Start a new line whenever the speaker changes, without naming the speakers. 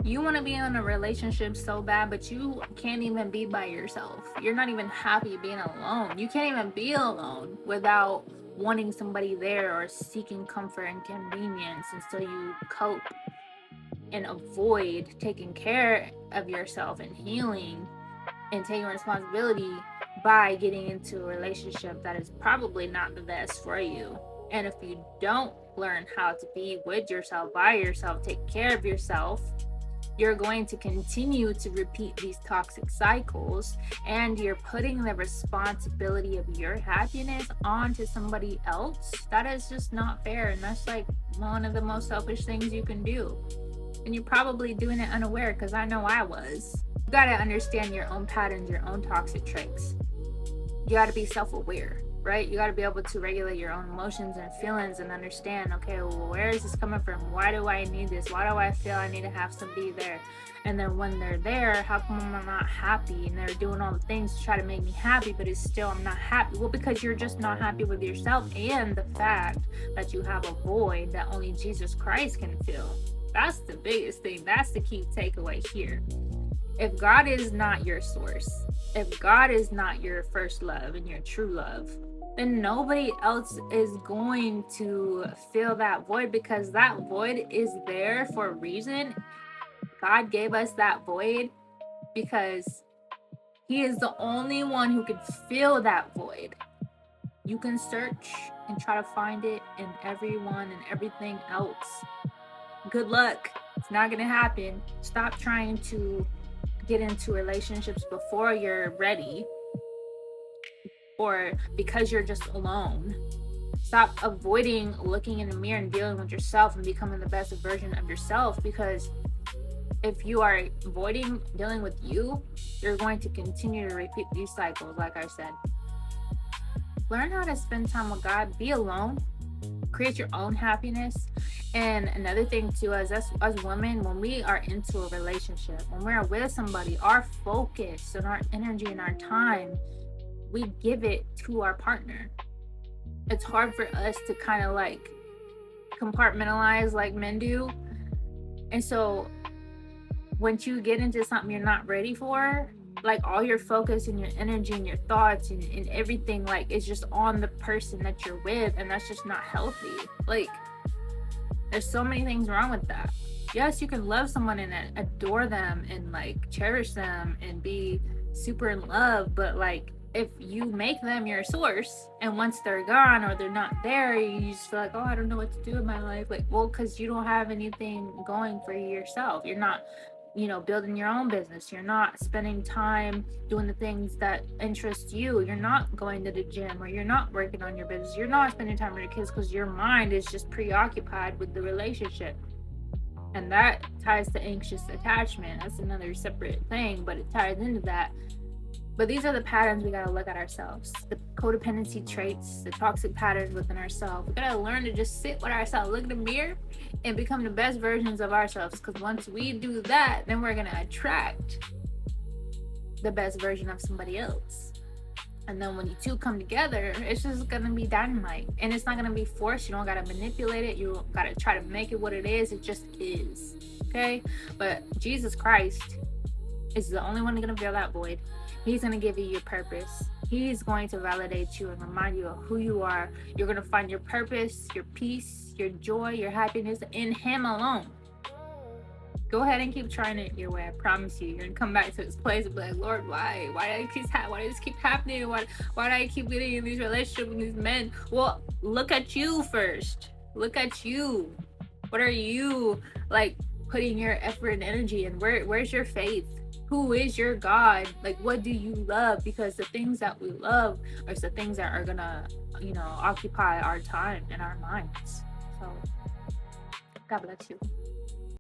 You want to be in a relationship so bad, but you can't even be by yourself. You're not even happy being alone. You can't even be alone without wanting somebody there or seeking comfort and convenience. And so you cope and avoid taking care of yourself and healing and taking responsibility by getting into a relationship that is probably not the best for you. And if you don't learn how to be with yourself, by yourself, take care of yourself, you're going to continue to repeat these toxic cycles, and you're putting the responsibility of your happiness onto somebody else. That is just not fair, and that's like one of the most selfish things you can do. And you're probably doing it unaware, because I know I was. You got to understand your own patterns, your own toxic traits. You got to be self-aware, right? You got to be able to regulate your own emotions and feelings and understand, okay, well, where is this coming from? Why do I need this? Why do I feel I need to have somebody there? And then when they're there, how come I'm not happy? And they're doing all the things to try to make me happy, but it's still, I'm not happy. Well, because you're just not happy with yourself, and the fact that you have a void that only Jesus Christ can fill. That's the biggest thing. That's the key takeaway here. If God is not your source, if God is not your first love and your true love, then nobody else is going to fill that void, because that void is there for a reason. God gave us that void because He is the only one who can fill that void. You can search and try to find it in everyone and everything else. Good luck. It's not going to happen. Stop trying to get into relationships before you're ready, or because you're just alone. Stop avoiding looking in the mirror and dealing with yourself and becoming the best version of yourself, because if you are avoiding dealing with you, you're going to continue to repeat these cycles. Like I said, learn how to spend time with God. Be alone. Create your own happiness. And another thing too, as women, when we are into a relationship, when we're with somebody, our focus and our energy and our time, we give it to our partner. It's hard for us to kind of like compartmentalize like men do. And so once you get into something you're not ready for, like all your focus and your energy and your thoughts and everything, like it's just on the person that you're with, and that's just not healthy. Like there's so many things wrong with that. Yes, you can love someone and adore them and like cherish them and be super in love, but like if you make them your source and once they're gone or they're not there, you just feel like, oh, I don't know what to do with my life. Like, well, because you don't have anything going for yourself. You're not building your own business. You're not spending time doing the things that interest you. You're not going to the gym, or you're not working on your business. You're not spending time with your kids because your mind is just preoccupied with the relationship. And that ties to anxious attachment. That's another separate thing, but it ties into that. But these are the patterns we gotta look at ourselves. The codependency traits, the toxic patterns within ourselves. We gotta learn to just sit with ourselves, look in the mirror, and become the best versions of ourselves. Because once we do that, then we're gonna attract the best version of somebody else. And then when you two come together, it's just gonna be dynamite. And it's not gonna be forced. You don't gotta manipulate it. You don't gotta try to make it what it is. It just is. Okay? But Jesus Christ is the only one gonna fill that void. He's going to give you your purpose. He's going to validate you and remind you of who you are. You're going to find your purpose, your peace, your joy, your happiness in Him alone. Go ahead and keep trying it your way. I promise you. You're going to come back to this place and be like, Lord, why? Why does this keep happening? Why do I keep getting in these relationships with these men? Well, look at you first. Look at you. What are you like putting your effort and energy in? Where's your faith? Who is your God? Like, what do you love? Because the things that we love are the things that are gonna, occupy our time and our minds. So, God bless you.